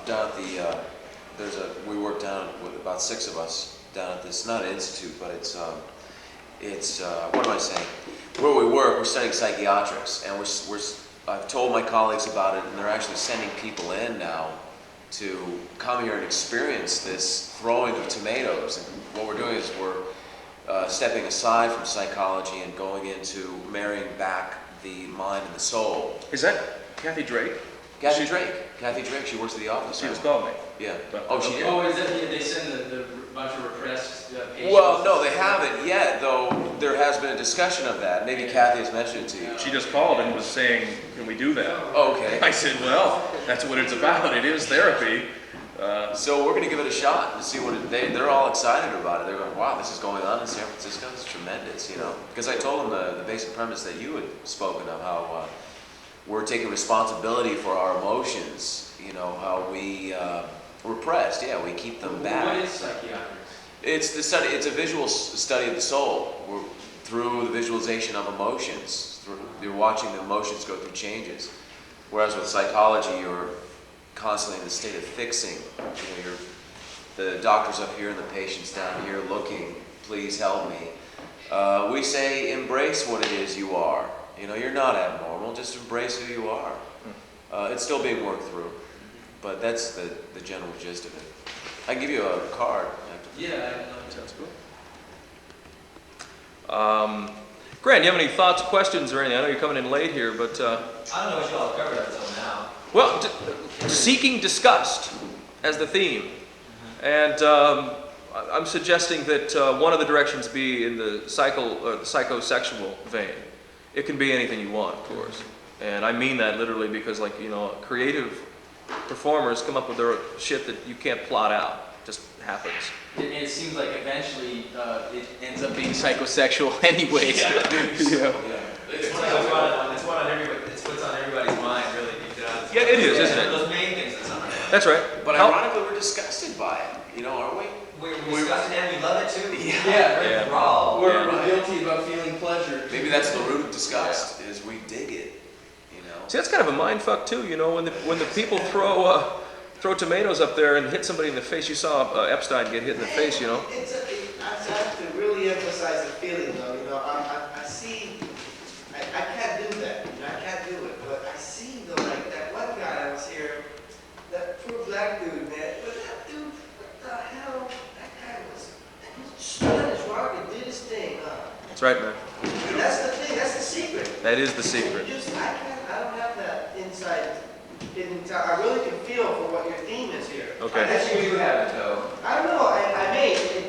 down at the, we work down with about 6 of us down at this, not an institute, but it's what am I saying? Where we work, we're studying psychiatrics, and I've told my colleagues about it, and they're actually sending people in now to come here and experience this throwing of tomatoes. And what we're doing is we're stepping aside from psychology and going into marrying back the mind and the soul. Is that Kathy Drake? Kathy Drake, she works at the office. She just called me. Yeah. Oh, she did? Oh, is that they send the bunch of repressed patients? Well, no, they haven't yet, though there has been a discussion of that. Maybe Kathy has mentioned it to you. She just called and was saying, can we do that? Okay. I said, well, that's what it's about. It is therapy. So we're going to give it a shot and see what they're all excited about it. They're going, wow, this is going on in San Francisco. It's tremendous, you know. Because I told them the basic premise that you had spoken of, how we're taking responsibility for our emotions, you know, how we repressed, we keep them back. What is psychiatrics? It's the study. It's a visual study of the soul. Through the visualization of emotions. You're watching the emotions go through changes. Whereas with psychology, you're constantly in the state of fixing. You know, the doctor's up here and the patient's down here looking. Please help me. We say embrace what it is you are. You know, you're not abnormal. Just embrace who you are. It's still being worked through, but that's the general gist of it. I can give you a card. Yeah, sounds good. Grant, do you have any thoughts, questions, or anything? I know you're coming in late here, but I don't know what you all have covered until now. well, seeking disgust as the theme, and I'm suggesting that one of the directions be in the psychosexual vein. It can be anything you want, of course, and I mean that literally because, like, you know, creative performers come up with their shit that you can't plot out. It just happens. And it seems like eventually it ends up being psychosexual anyways. Yeah. It's what's on everybody's mind, really, deep down. Yeah, it is, isn't it? Those main things that's on our mind. That's right. But ironically, we're disgusted by it. You know, aren't we? We're disgusted and we love it too. Yeah. Raw. We're guilty about feeling pleasure. Maybe that's the root of disgust, is we dig it, you know? See, that's kind of a mind fuck too, you know, when the people throw tomatoes up there and hit somebody in the face. You saw Epstein get hit in the face, you know. I have to really emphasize the feeling, though. You know, I see. I can't do that. You know, I can't do it. But I see, though, like that one guy that was here, that poor black dude, man. But that dude, what the hell? That guy was stood on his rock and did his thing, huh? That's right, man. And that's the thing. That's the secret. That is the secret. I don't have that inside. I really can feel for what your theme is here. Okay. I guess you do have it though. I don't know.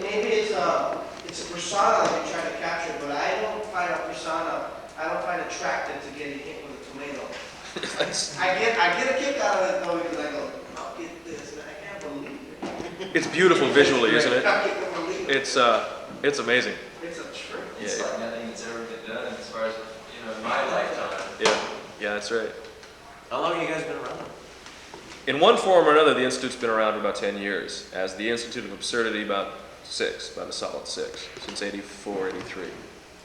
Maybe it's a persona that you're trying to capture, but I don't find a persona. I don't find attracted to getting hit with a tomato. I get a kick out of it though because I go, I'll get this, and I can't believe it. It's beautiful visually, isn't it? I can't believe it. It's amazing. It's a trick. It's like nothing that's ever been done as far as, in my lifetime. Yeah, that's right. How long have you guys been around? In one form or another, the Institute's been around for about 10 years. As the Institute of Absurdity, about a solid 6, since 84, 83.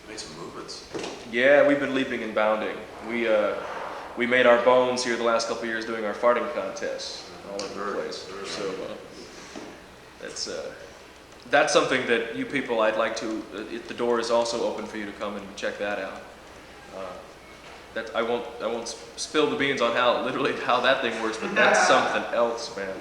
Made some movements. Yeah, we've been leaping and bounding. We made our bones here the last couple of years doing our farting contests all over the place. So that's something that you people, I'd like to. The door is also open for you to come and check that out. I won't spill the beans on how that thing works, but that's something else, man.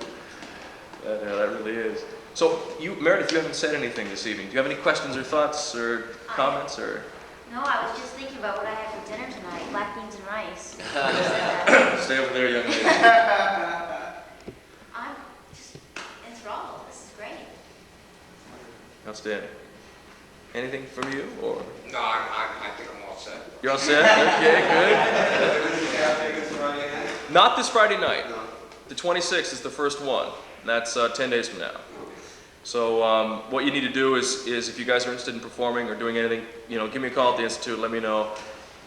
That really is. So, Meredith, you haven't said anything this evening. Do you have any questions or thoughts or comments or? No, I was just thinking about what I had for dinner tonight: black beans and rice. Stay over there, young lady. I'm just enthralled. This is great. Outstanding. Anything from you or? No, I think I'm all set. You're all set? Okay, good. Not this Friday night. The 26th is the first one. That's 10 days from now. So what you need to do is if you guys are interested in performing or doing anything, give me a call at the Institute, let me know.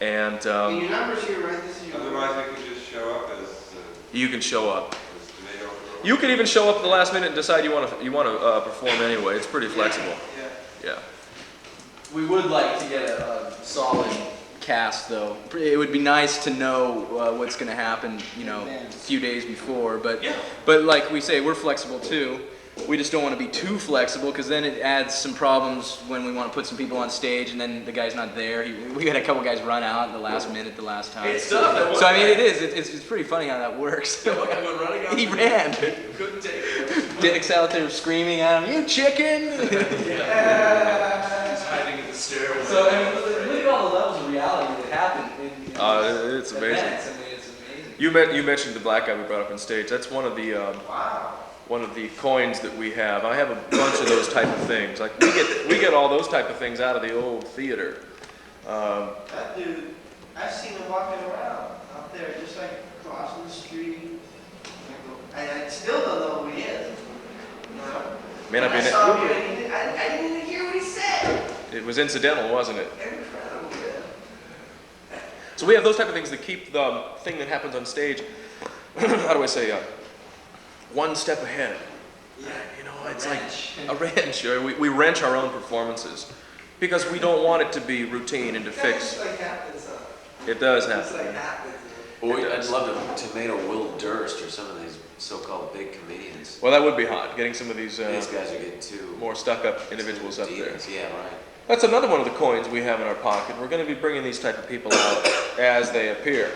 And your number's here, right? This is your Otherwise, we can just show up as. You can show up. You can even show up at the last minute and decide you want to perform anyway. It's pretty flexible. Yeah. We would like to get a solid cast, though. It would be nice to know what's going to happen, a few days before. But like we say, we're flexible too. We just don't want to be too flexible because then it adds some problems when we want to put some people on stage and then the guy's not there. We had a couple guys run out at the last minute the last time. It's tough. So I mean, it's pretty funny how that works. One guy went running out. He ran. Couldn't take it. Dick's out there screaming at him, "You chicken!" He's hiding in the stairway. So I mean, look at all the levels of reality that happen in it's amazing. events. I mean, it's amazing. You mentioned the black guy we brought up on stage. That's one of the one of the coins that we have. I have a bunch of those type of things. Like we get all those type of things out of the old theater. That dude, I've seen him walking around out there, just like crossing the street. I still don't know who he is. May not be. I saw him, I didn't even hear what he said. It was incidental, wasn't it? Incredible, yeah. So we have those type of things that keep the thing that happens on stage. How do I say? One step ahead. Yeah. It's like a wrench. We wrench our own performances because we don't want it to be routine and to fix. Like happens, It does It's happen. like happens. I'd love a tomato Will Durst or some of these so-called big comedians. Well, that would be hot. Getting some of these These guys are getting too more stuck-up individuals up there. Yeah, right. That's another one of the coins we have in our pocket. We're going to be bringing these type of people out as they appear.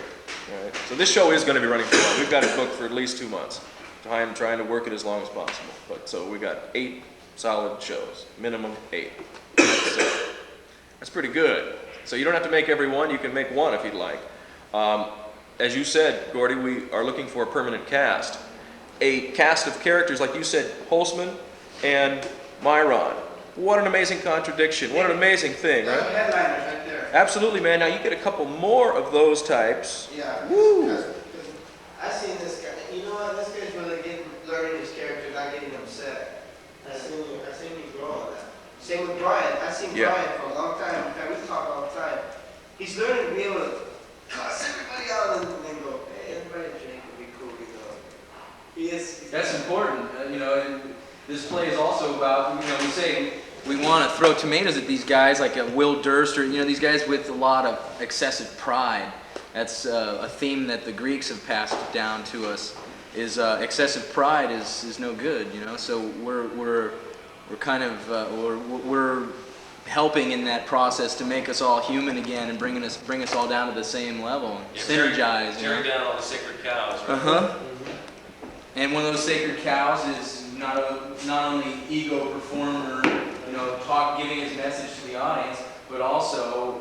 Right? So this show is going to be running for a while. We've got it booked for at least 2 months. I'm trying to work it as long as possible. But so we got 8 solid shows, minimum 8. That's pretty good. So you don't have to make every one. You can make one if you'd like. As you said, Gordy, we are looking for a permanent cast. A cast of characters, like you said, Holzman and Myron. What an amazing contradiction. What an amazing thing, right? Headliners right there. Absolutely, man. Now you get a couple more of those types. Yeah. Woo! I've seen this guy. You know what? This guy's really learning his character, not getting upset. I've seen him grow on that. Same with Brian. I've seen Brian for a long time. In fact, we talk all the time. He's learning to be able to cuss everybody out and then go, "Hey, everybody drink and be cool," He is. That's important. And this play is also about, we say we want to throw tomatoes at these guys like a Will Durst or, these guys with a lot of excessive pride. That's a theme that the Greeks have passed down to us. Is excessive pride is no good, So we're kind of we're helping in that process to make us all human again and bring us all down to the same level, synergize. Tearing down all the sacred cows, right? Uh-huh. And one of those sacred cows is not only ego performer, giving his message to the audience, but also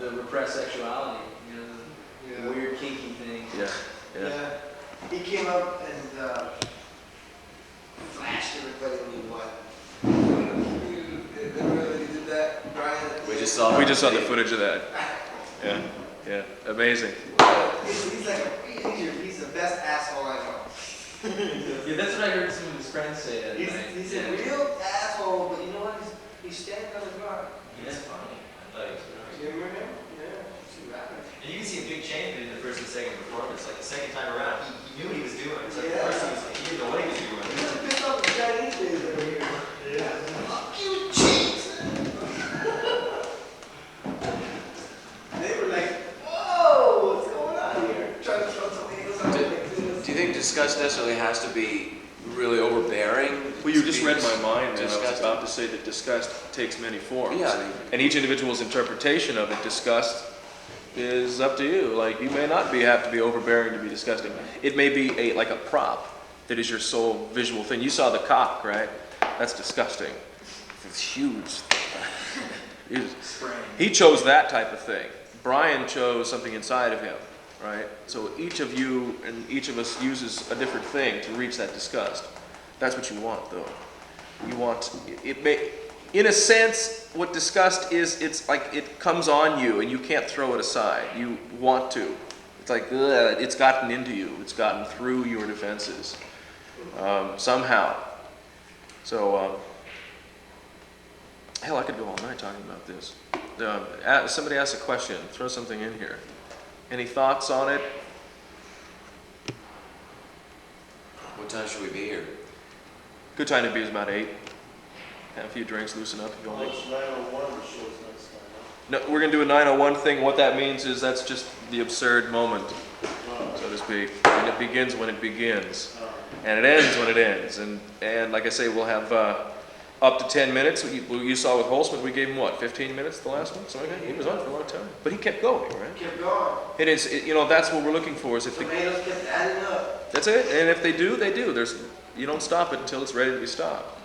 the repressed sexuality, the weird kinky thing. Yeah. He came up and flashed everybody when he won. He did that, Brian. We just saw the footage of that. Yeah. Amazing. He's the best asshole I know. Yeah, that's what I heard some of his friends say that night. He's a real asshole, but you know what? He's standing on his guard. He's funny. You remember him? Yeah. And you can see a big change between the first and second performance. Like the second time around, he knew what he was doing. It's like the first he didn't know what he was doing. He's gonna piss off the Chinese ladies over here. Yeah. Fuck you, cheeks! They were like, whoa, what's going on here? Trying to throw tomatoes out like this. Do you think disgust necessarily has to be really overbearing? Well, you just read my mind, man. I was Disgusting. about to say that disgust takes many forms. Yeah. And each individual's interpretation of it, disgust, is up to you. Like, you may not have to be overbearing to be disgusting. It may be like a prop that is your sole visual thing. You saw the cock, right? That's disgusting. It's huge. He chose that type of thing. Brian chose something inside of him, right? So each of you and each of us uses a different thing to reach that disgust. That's what you want, though. You want, in a sense, what disgust is, it's like it comes on you and you can't throw it aside. You want to. It's like, ugh, it's gotten into you. It's gotten through your defenses somehow. So, hell, I could go all night talking about this. Somebody asked a question. Throw something in here. Any thoughts on it? What time should we be here? Good time to be is about 8. Have a few drinks, loosen up if you want. It's 901 the show's next time, huh? No, we're going to do a 901 thing. What that means is that's just the absurd moment, so to speak. And it begins when it begins. And it ends when it ends. And like I say, we'll have up to 10 minutes. You saw with Holtzman, we gave him what, 15 minutes the last one? Something like that? He was on for a long time. But he kept going, right? Kept going. It is, that's what we're looking for. Is if Tomatoes kept adding up. that's it. And if they do, they do. You don't stop it until it's ready to be stopped.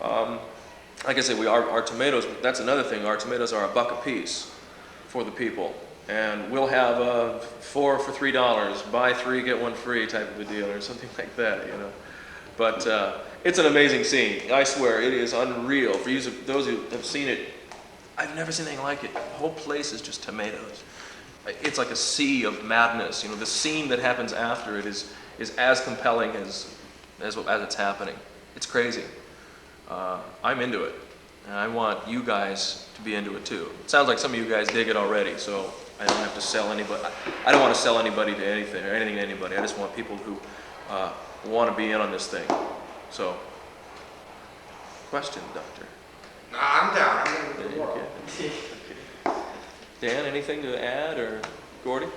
Like I say, our tomatoes, that's another thing. Our tomatoes are $1 a piece for the people. And we'll have 4 for $3, buy 3, get 1 free type of a deal or something like that, But it's an amazing scene. I swear, it is unreal. For those who have seen it, I've never seen anything like it. The whole place is just tomatoes. It's like a sea of madness. The scene that happens after it is as compelling as it's happening. It's crazy. I'm into it, and I want you guys to be into it too. It sounds like some of you guys dig it already, so I don't have to sell anybody. I don't want to sell anybody to anything or anything to anybody. I just want people who want to be in on this thing. So, question, Doctor? No, I'm down. I'm in the world. Okay. Dan, anything to add, or Gordy?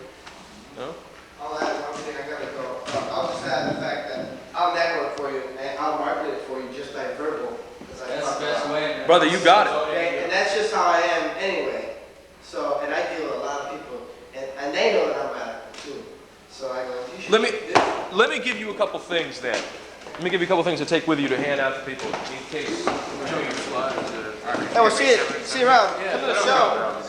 No? I'll add one thing, I gotta go. I'll just add the fact that I'll network for you and I'll market it for you just by verbal. That's the best way, man. Brother, you got it. Okay, and that's just how I am anyway. So, and I deal with a lot of people, and they know that I'm radical too. So I go, you should Let me give you a couple things then. Let me give you a couple things to take with you to hand out to people in case we're showing you slides. Yeah, well, see you around. Come to the show.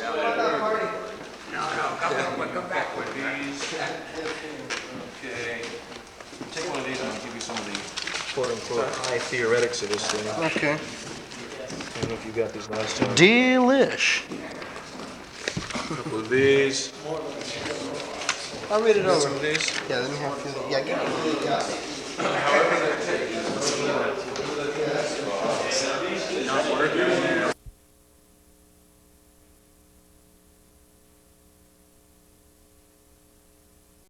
Come back with these. Okay. Take one of these and I'll give you some of the quote-unquote high theoretics of this thing. Okay. I don't know if you got these last time. Delish. A couple of these. I'll read it over. Some of these. Yeah, let me have a few. Yeah, give me the Not working.